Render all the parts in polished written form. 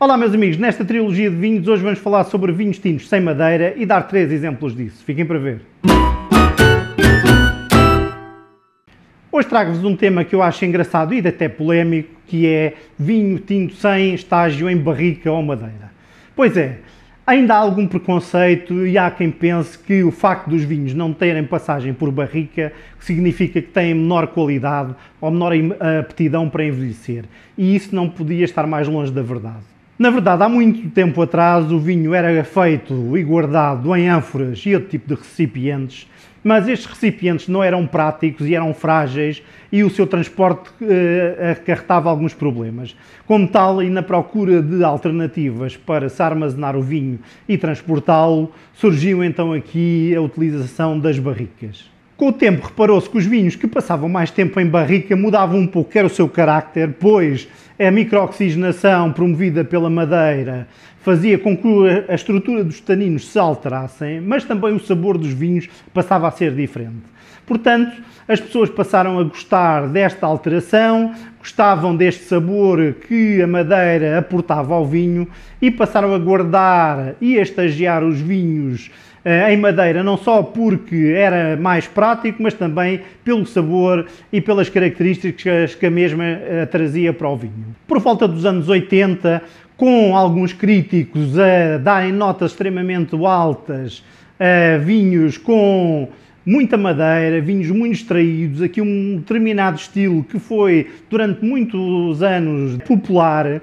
Olá meus amigos, nesta trilogia de vinhos hoje vamos falar sobre vinhos tintos sem madeira e dar 3 exemplos disso. Fiquem para ver. Hoje trago-vos um tema que eu acho engraçado e até polémico, que é vinho tinto sem estágio em barrica ou madeira. Pois é, ainda há algum preconceito e há quem pense que o facto dos vinhos não terem passagem por barrica significa que têm menor qualidade ou menor aptidão para envelhecer. E isso não podia estar mais longe da verdade. Na verdade, há muito tempo atrás o vinho era feito e guardado em ânforas e outro tipo de recipientes, mas estes recipientes não eram práticos e eram frágeis e o seu transporte acarretava alguns problemas. Como tal, e na procura de alternativas para se armazenar o vinho e transportá-lo, surgiu então aqui a utilização das barricas. Com o tempo reparou-se que os vinhos que passavam mais tempo em barrica mudavam um pouco o seu carácter, pois a microoxigenação promovida pela madeira fazia com que a estrutura dos taninos se alterassem, mas também o sabor dos vinhos passava a ser diferente. Portanto, as pessoas passaram a gostar desta alteração, gostavam deste sabor que a madeira aportava ao vinho e passaram a guardar e a estagiar os vinhos em madeira, não só porque era mais prático, mas também pelo sabor e pelas características que a mesma trazia para o vinho. Por volta dos anos 80, com alguns críticos a darem notas extremamente altas a vinhos com muita madeira, vinhos muito extraídos, aqui um determinado estilo que foi durante muitos anos popular,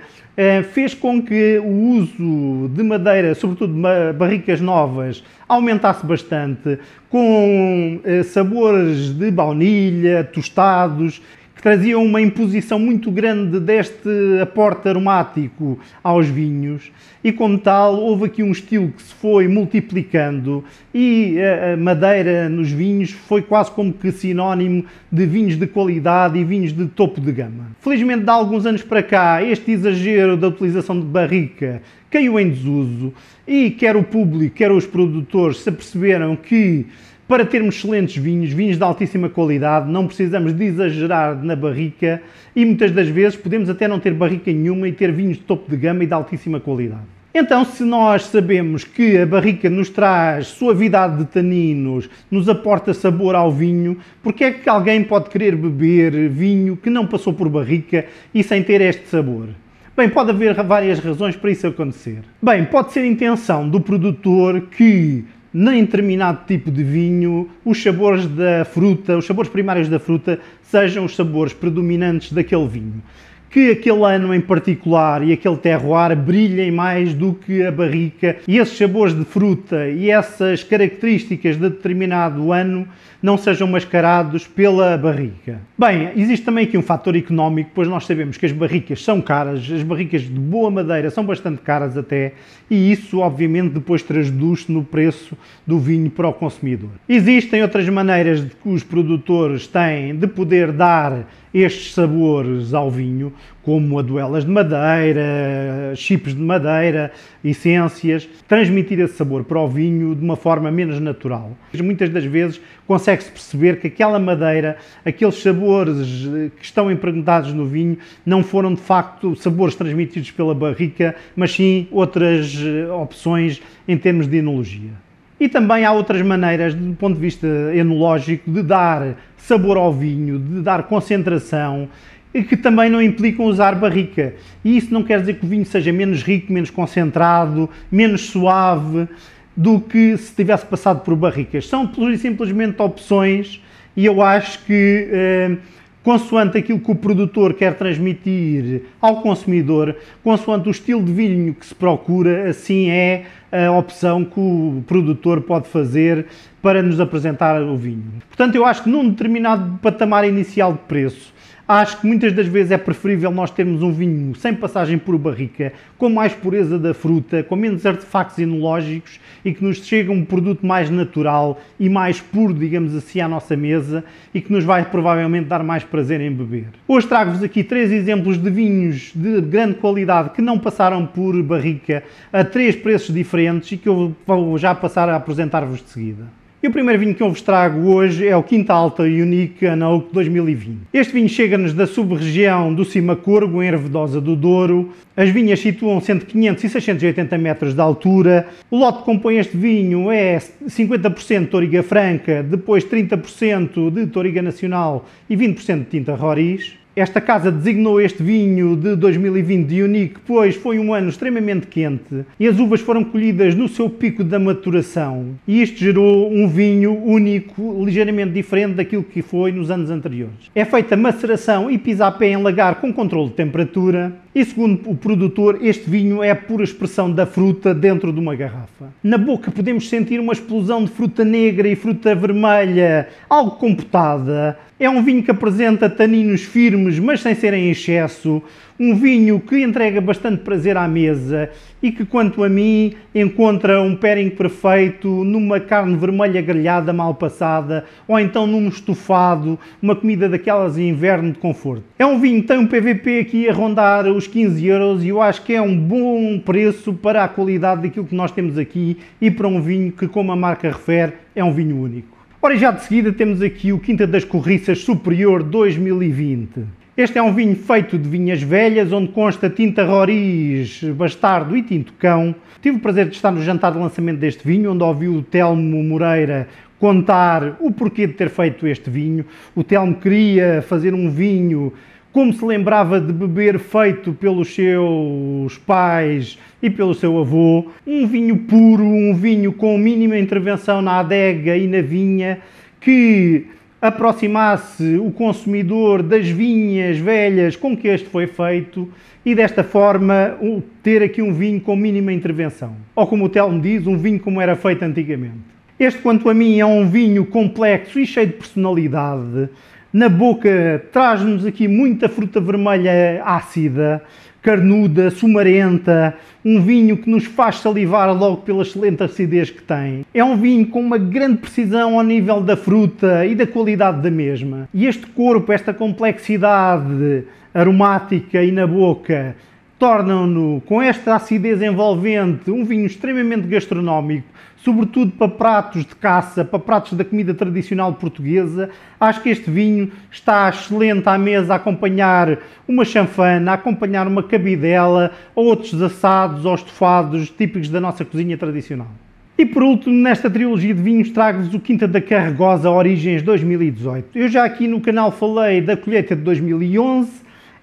fez com que o uso de madeira, sobretudo de barricas novas, aumentasse bastante, com sabores de baunilha, tostados, que traziam uma imposição muito grande deste aporte aromático aos vinhos e, como tal, houve aqui um estilo que se foi multiplicando e a madeira nos vinhos foi quase como que sinónimo de vinhos de qualidade e vinhos de topo de gama. Felizmente, de alguns anos para cá, este exagero da utilização de barrica caiu em desuso e quer o público, quer os produtores se aperceberam que para termos excelentes vinhos, vinhos de altíssima qualidade, não precisamos de exagerar na barrica e muitas das vezes podemos até não ter barrica nenhuma e ter vinhos de topo de gama e de altíssima qualidade. Então, se nós sabemos que a barrica nos traz suavidade de taninos, nos aporta sabor ao vinho, porque é que alguém pode querer beber vinho que não passou por barrica e sem ter este sabor? Bem, pode haver várias razões para isso acontecer. Bem, pode ser a intenção do produtor que em determinado tipo de vinho, os sabores da fruta, os sabores primários da fruta, sejam os sabores predominantes daquele vinho. Que aquele ano em particular e aquele terroir brilhem mais do que a barrica e esses sabores de fruta e essas características de determinado ano não sejam mascarados pela barrica. Bem, existe também aqui um fator económico, pois nós sabemos que as barricas são caras, as barricas de boa madeira são bastante caras até, e isso obviamente depois traduz-se no preço do vinho para o consumidor. Existem outras maneiras que os produtores têm de poder dar estes sabores ao vinho, como aduelas de madeira, chips de madeira, essências, transmitir esse sabor para o vinho de uma forma menos natural. Muitas das vezes consegue-se perceber que aquela madeira, aqueles sabores que estão impregnados no vinho, não foram de facto sabores transmitidos pela barrica, mas sim outras opções em termos de enologia. E também há outras maneiras, do ponto de vista enológico, de dar sabor ao vinho, de dar concentração, e que também não implicam usar barrica. E isso não quer dizer que o vinho seja menos rico, menos concentrado, menos suave do que se tivesse passado por barricas. São pura e simplesmente opções e eu acho que, consoante aquilo que o produtor quer transmitir ao consumidor, consoante o estilo de vinho que se procura, assim é a opção que o produtor pode fazer para nos apresentar o vinho. Portanto, eu acho que num determinado patamar inicial de preço, acho que muitas das vezes é preferível nós termos um vinho sem passagem por barrica, com mais pureza da fruta, com menos artefactos enológicos e que nos chega um produto mais natural e mais puro, digamos assim, à nossa mesa e que nos vai provavelmente dar mais prazer em beber. Hoje trago-vos aqui 3 exemplos de vinhos de grande qualidade que não passaram por barrica a 3 preços diferentes e que eu vou já passar a apresentar-vos de seguida. E o primeiro vinho que eu vos trago hoje é o Quinta Alta Unique Anoque 2020. Este vinho chega-nos da sub-região do Cimacorgo, em Ervedosa do Douro. As vinhas situam-se entre 500 e 680 metros de altura. O lote que compõe este vinho é 50% de Touriga Franca, depois 30% de Touriga Nacional e 20% de Tinta Roriz. Esta casa designou este vinho de 2020 de Unique, pois foi um ano extremamente quente e as uvas foram colhidas no seu pico da maturação. E isto gerou um vinho único, ligeiramente diferente daquilo que foi nos anos anteriores. É feita maceração e pisapé em lagar com controle de temperatura. E segundo o produtor, este vinho é a pura expressão da fruta dentro de uma garrafa. Na boca podemos sentir uma explosão de fruta negra e fruta vermelha, algo compotada. É um vinho que apresenta taninos firmes, mas sem ser em excesso. Um vinho que entrega bastante prazer à mesa e que, quanto a mim, encontra um pairing perfeito numa carne vermelha grelhada mal passada ou então num estofado, uma comida daquelas de inverno de conforto. É um vinho que tem um PVP aqui a rondar os 15 euros e eu acho que é um bom preço para a qualidade daquilo que nós temos aqui e para um vinho que, como a marca refere, é um vinho único. Ora, já de seguida temos aqui o Quinta das Corriças Superior 2020. Este é um vinho feito de vinhas velhas, onde consta Tinta Roriz, Bastardo e Tinto Cão. Tive o prazer de estar no jantar de lançamento deste vinho, onde ouvi o Telmo Moreira contar o porquê de ter feito este vinho. O Telmo queria fazer um vinho como se lembrava de beber, feito pelos seus pais e pelo seu avô. Um vinho puro, um vinho com mínima intervenção na adega e na vinha, que aproximasse o consumidor das vinhas velhas com que este foi feito e desta forma ter aqui um vinho com mínima intervenção. Ou como o Telmo diz, um vinho como era feito antigamente. Este, quanto a mim, é um vinho complexo e cheio de personalidade. Na boca traz-nos aqui muita fruta vermelha ácida, carnuda, sumarenta, um vinho que nos faz salivar logo pela excelente acidez que tem. É um vinho com uma grande precisão ao nível da fruta e da qualidade da mesma. E este corpo, esta complexidade aromática e na boca, tornam-no, com esta acidez envolvente, um vinho extremamente gastronómico, sobretudo para pratos de caça, para pratos da comida tradicional portuguesa. Acho que este vinho está excelente à mesa a acompanhar uma chanfana, a acompanhar uma cabidela ou outros assados ou estofados típicos da nossa cozinha tradicional. E por último, nesta trilogia de vinhos, trago-vos o Quinta da Carregosa Origens 2018. Eu já aqui no canal falei da colheita de 2011,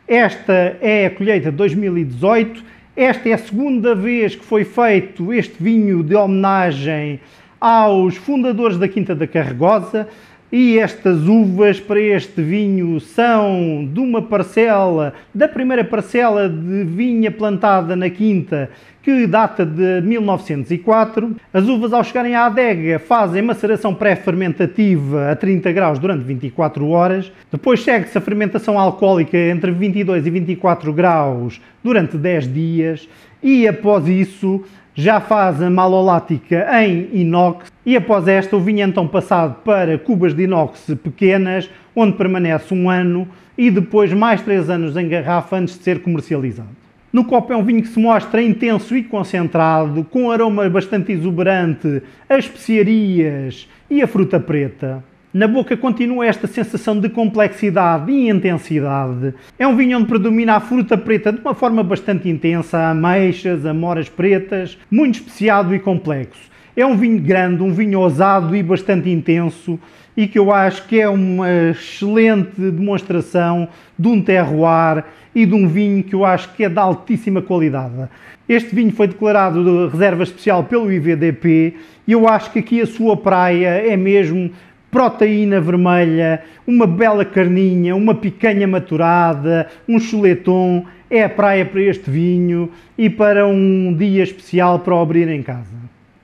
esta é a colheita de 2018. Esta é a segunda vez que foi feito este vinho de homenagem aos fundadores da Quinta da Carregosa e estas uvas para este vinho são de uma parcela, da primeira parcela de vinha plantada na Quinta, que data de 1904. As uvas, ao chegarem à adega, fazem maceração pré-fermentativa a 30 graus durante 24 horas. Depois segue-se a fermentação alcoólica entre 22 e 24 graus durante 10 dias. E após isso, já faz a malolática em inox. E após esta, o vinho é então passado para cubas de inox pequenas, onde permanece um ano e depois mais 3 anos em garrafa antes de ser comercializado. No copo é um vinho que se mostra intenso e concentrado, com aroma bastante exuberante, as especiarias e a fruta preta. Na boca continua esta sensação de complexidade e intensidade. É um vinho onde predomina a fruta preta de uma forma bastante intensa, ameixas, amoras pretas, muito especiado e complexo. É um vinho grande, um vinho ousado e bastante intenso e que eu acho que é uma excelente demonstração de um terroir e de um vinho que eu acho que é de altíssima qualidade. Este vinho foi declarado de reserva especial pelo IVDP e eu acho que aqui a sua praia é mesmo proteína vermelha, uma bela carninha, uma picanha maturada, um chuleton. É a praia para este vinho e para um dia especial para o abrir em casa.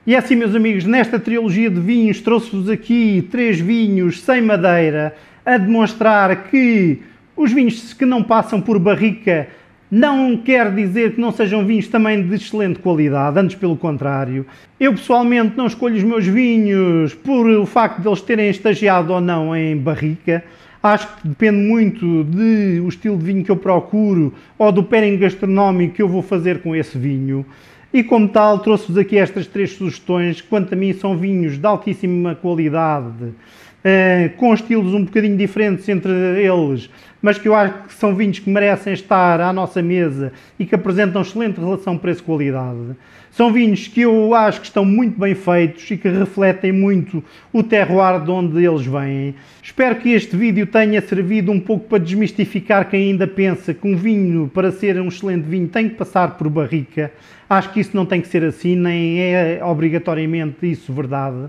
E é assim, meus amigos, nesta trilogia de vinhos trouxe-vos aqui 3 vinhos sem madeira a demonstrar que os vinhos que não passam por barrica não quer dizer que não sejam vinhos também de excelente qualidade, antes pelo contrário. Eu pessoalmente não escolho os meus vinhos por o facto de eles terem estagiado ou não em barrica. Acho que depende muito do estilo de vinho que eu procuro ou do pairing gastronómico que eu vou fazer com esse vinho. E como tal, trouxe-vos aqui estas 3 sugestões, que quanto a mim são vinhos de altíssima qualidade, com estilos um bocadinho diferentes entre eles, mas que eu acho que são vinhos que merecem estar à nossa mesa e que apresentam excelente relação preço-qualidade. São vinhos que eu acho que estão muito bem feitos e que refletem muito o terroir de onde eles vêm. Espero que este vídeo tenha servido um pouco para desmistificar quem ainda pensa que um vinho, para ser um excelente vinho, tem que passar por barrica. Acho que isso não tem que ser assim, nem é obrigatoriamente isso verdade.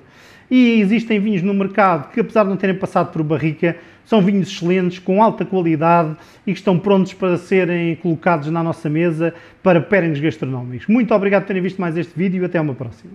E existem vinhos no mercado que, apesar de não terem passado por barrica, são vinhos excelentes, com alta qualidade e que estão prontos para serem colocados na nossa mesa para pairings gastronómicos. Muito obrigado por terem visto mais este vídeo e até uma próxima.